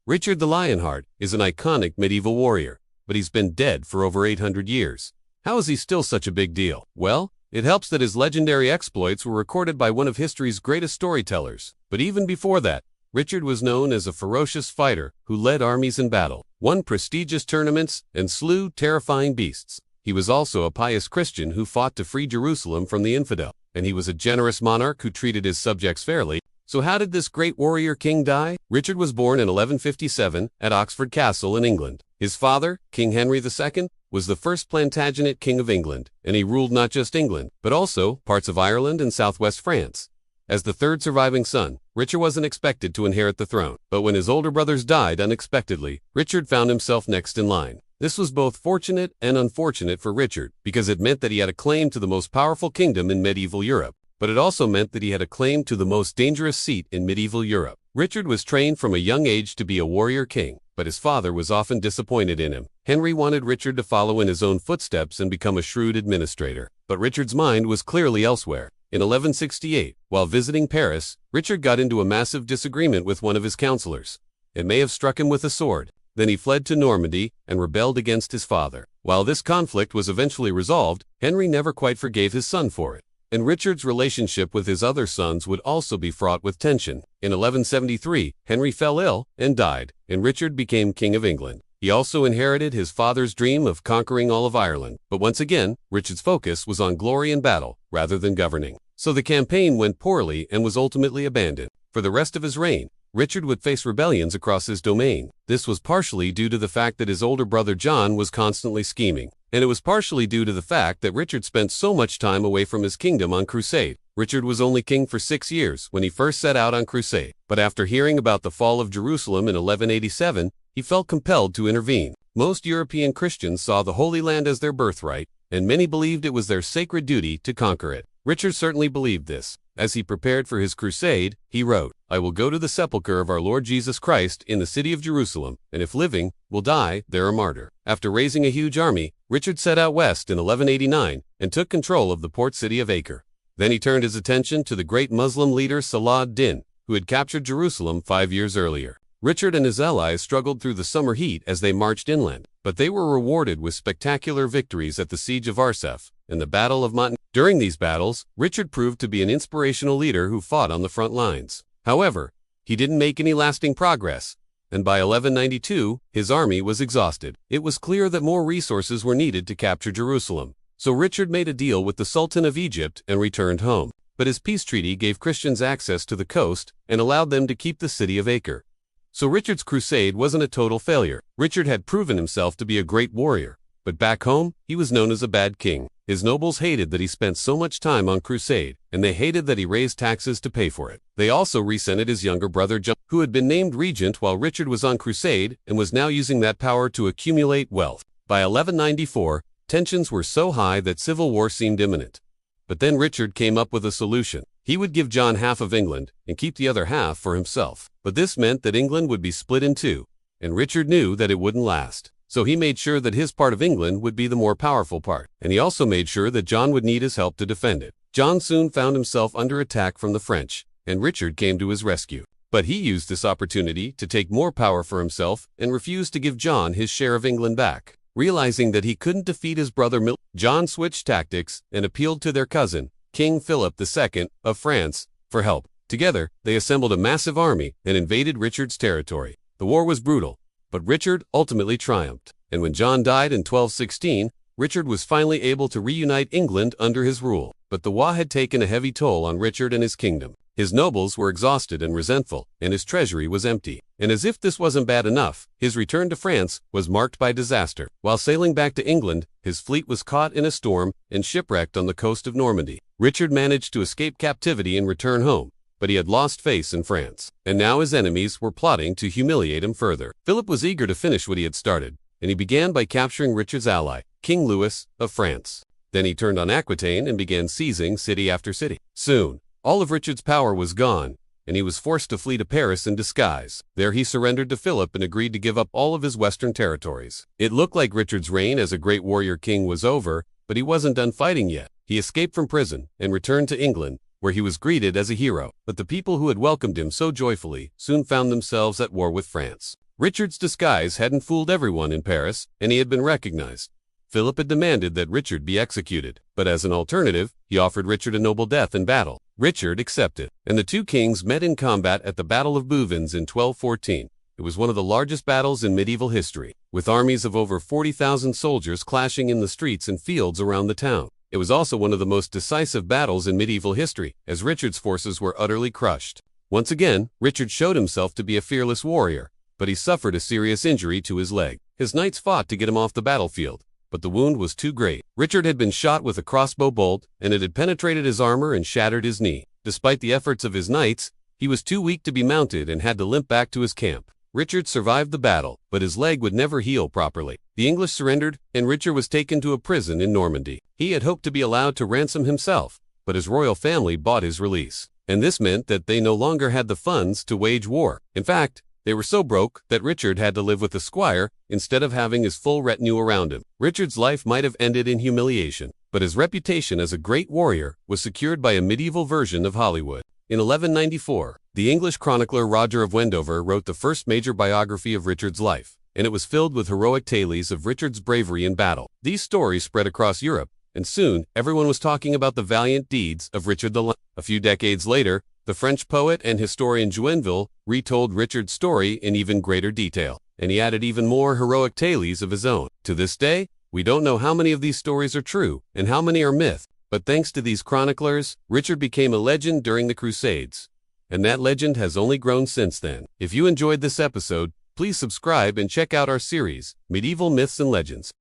Richard the Lionheart is an iconic medieval warrior, but he's been dead for over 800 years. How is he still such a big deal? Well, it helps that his legendary exploits were recorded by one of history's greatest storytellers. But even before that, Richard was known as a ferocious fighter who led armies in battle, won prestigious tournaments, and slew terrifying beasts. He was also a pious Christian who fought to free Jerusalem from the infidel, and he was a generous monarch who treated his subjects fairly. So how did this great warrior king die? Richard was born in 1157 at Oxford Castle in England. His father, King Henry II, was the first Plantagenet king of England, and he ruled not just England, but also parts of Ireland and southwest France. As the third surviving son, Richard wasn't expected to inherit the throne, but when his older brothers died unexpectedly, Richard found himself next in line. This was both fortunate and unfortunate for Richard, because it meant that he had a claim to the most powerful kingdom in medieval Europe, but it also meant that he had a claim to the most dangerous seat in medieval Europe. Richard was trained from a young age to be a warrior king, but his father was often disappointed in him. Henry wanted Richard to follow in his own footsteps and become a shrewd administrator, but Richard's mind was clearly elsewhere. In 1168, while visiting Paris, Richard got into a massive disagreement with one of his counselors. It may have struck him with a sword. Then he fled to Normandy and rebelled against his father. While this conflict was eventually resolved, Henry never quite forgave his son for it. And Richard's relationship with his other sons would also be fraught with tension. In 1173, Henry fell ill and died, and Richard became King of England. He also inherited his father's dream of conquering all of Ireland, but once again, Richard's focus was on glory and battle, rather than governing. So the campaign went poorly and was ultimately abandoned. For the rest of his reign, Richard would face rebellions across his domain. This was partially due to the fact that his older brother John was constantly scheming, and it was partially due to the fact that Richard spent so much time away from his kingdom on crusade. Richard was only king for 6 years when he first set out on crusade, but after hearing about the fall of Jerusalem in 1187, he felt compelled to intervene. Most European Christians saw the Holy Land as their birthright, and many believed it was their sacred duty to conquer it. Richard certainly believed this. As he prepared for his crusade, he wrote, "I will go to the sepulchre of our Lord Jesus Christ in the city of Jerusalem, and if living, will die there a martyr." After raising a huge army, Richard set out west in 1189 and took control of the port city of Acre. Then he turned his attention to the great Muslim leader Salah ad-Din, who had captured Jerusalem 5 years earlier. Richard and his allies struggled through the summer heat as they marched inland, but they were rewarded with spectacular victories at the Siege of Arsef and the Battle of Montigny. During these battles, Richard proved to be an inspirational leader who fought on the front lines. However, he didn't make any lasting progress, and by 1192, his army was exhausted. It was clear that more resources were needed to capture Jerusalem. So Richard made a deal with the Sultan of Egypt and returned home. But his peace treaty gave Christians access to the coast and allowed them to keep the city of Acre. So Richard's crusade wasn't a total failure. Richard had proven himself to be a great warrior, but back home, he was known as a bad king. His nobles hated that he spent so much time on crusade, and they hated that he raised taxes to pay for it. They also resented his younger brother John, who had been named regent while Richard was on crusade and was now using that power to accumulate wealth. By 1194, tensions were so high that civil war seemed imminent. But then Richard came up with a solution. He would give John half of England and keep the other half for himself. But this meant that England would be split in two, and Richard knew that it wouldn't last. So he made sure that his part of England would be the more powerful part, and he also made sure that John would need his help to defend it. John soon found himself under attack from the French, and Richard came to his rescue. But he used this opportunity to take more power for himself and refused to give John his share of England back. Realizing that he couldn't defeat his brother, John switched tactics and appealed to their cousin, King Philip II of France, for help. Together, they assembled a massive army and invaded Richard's territory. The war was brutal, but Richard ultimately triumphed. And when John died in 1216, Richard was finally able to reunite England under his rule. But the war had taken a heavy toll on Richard and his kingdom. His nobles were exhausted and resentful, and his treasury was empty. And as if this wasn't bad enough, his return to France was marked by disaster. While sailing back to England, his fleet was caught in a storm and shipwrecked on the coast of Normandy. Richard managed to escape captivity and return home, but he had lost face in France, and now his enemies were plotting to humiliate him further. Philip was eager to finish what he had started, and he began by capturing Richard's ally, King Louis of France. Then he turned on Aquitaine and began seizing city after city. Soon, all of Richard's power was gone, and he was forced to flee to Paris in disguise. There he surrendered to Philip and agreed to give up all of his western territories. It looked like Richard's reign as a great warrior king was over, but he wasn't done fighting yet. He escaped from prison and returned to England, where he was greeted as a hero. But the people who had welcomed him so joyfully soon found themselves at war with France. Richard's disguise hadn't fooled everyone in Paris, and he had been recognized. Philip had demanded that Richard be executed, but as an alternative, he offered Richard a noble death in battle. Richard accepted, and the two kings met in combat at the Battle of Bouvines in 1214. It was one of the largest battles in medieval history, with armies of over 40,000 soldiers clashing in the streets and fields around the town. It was also one of the most decisive battles in medieval history, as Richard's forces were utterly crushed. Once again, Richard showed himself to be a fearless warrior, but he suffered a serious injury to his leg. His knights fought to get him off the battlefield, but the wound was too great. Richard had been shot with a crossbow bolt, and it had penetrated his armor and shattered his knee. Despite the efforts of his knights, he was too weak to be mounted and had to limp back to his camp. Richard survived the battle, but his leg would never heal properly. The English surrendered, and Richard was taken to a prison in Normandy. He had hoped to be allowed to ransom himself, but his royal family bought his release. And this meant that they no longer had the funds to wage war. In fact, they were so broke that Richard had to live with a squire instead of having his full retinue around him. Richard's life might have ended in humiliation, but his reputation as a great warrior was secured by a medieval version of Hollywood. In 1194, the English chronicler Roger of Wendover wrote the first major biography of Richard's life, and it was filled with heroic tales of Richard's bravery in battle. These stories spread across Europe, and soon everyone was talking about the valiant deeds of Richard the Lion. A few decades later, the French poet and historian Joinville retold Richard's story in even greater detail, and he added even more heroic tales of his own. To this day, we don't know how many of these stories are true and how many are myth, but thanks to these chroniclers, Richard became a legend during the Crusades, and that legend has only grown since then. If you enjoyed this episode, please subscribe and check out our series, Medieval Myths and Legends.